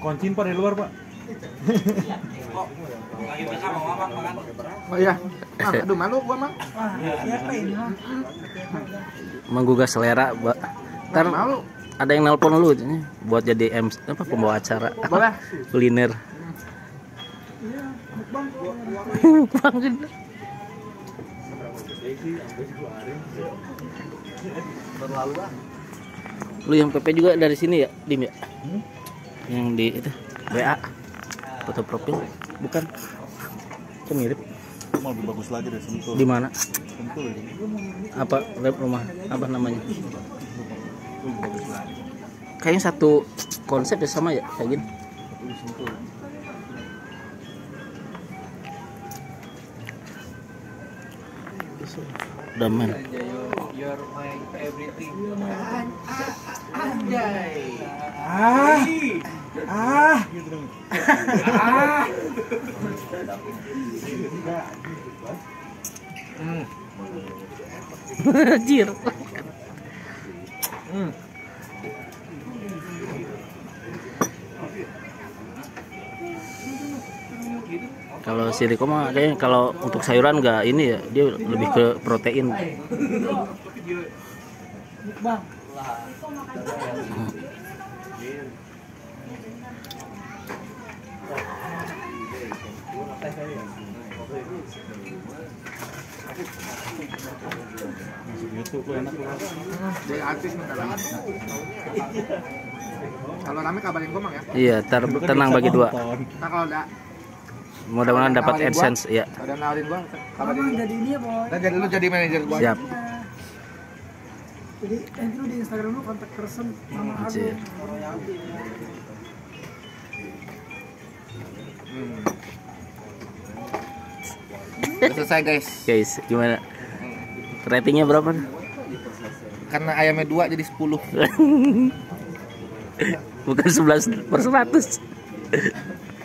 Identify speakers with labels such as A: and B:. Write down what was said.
A: Kuncin Pak di luar, Pak.
B: Oh iya. Aduh malu gua mah.
C: Menggugah selera, Mbak. Ntar
B: Malu.
C: ada yang nelpon lu buat jadi pembawa acara.
B: Boleh.
C: Kuliner. Mukbang gitu. Lu yang PP juga dari sini ya, Dim ya? Yang di itu WA foto profil bukan? Kok mirip?
A: Mau lebih bagus lagi dari Sentul.
C: Di mana?
A: Sentul ini.
C: Apa web rumah? Apa namanya?
A: Lebih bagus lagi.
C: Kayaknya satu konsep ya sama ya kayak gini.
A: Lebih Sentul.
C: Daman.
D: You're my everything.
A: Gitu dong.
C: Anjir. Kalau si Riko mah kayaknya kalau untuk sayuran nggak ini ya, dia lebih ke protein.
A: Masuk YouTube lu enak lu.
B: Jadi artis nih sekarang. Kalau rame kabarin gua mang ya.
C: Iya, tenang bagi dua.
B: Nah kalau udah
C: Mudah-mudahan dapat
B: nawarin
C: AdSense ya.
B: ada nawarin gua kabarin gua.
E: Jadi ini ya boy.
B: Dan jadi lu jadi manajer gua.
C: Siap.
E: Jadi nanti lu di Instagram lu kontak person nama
C: Anjir.
B: Udah selesai guys.
C: Guys, gimana? Ratingnya berapa?
B: Karena ayamnya 2 jadi 10.
C: Bukan 11/100.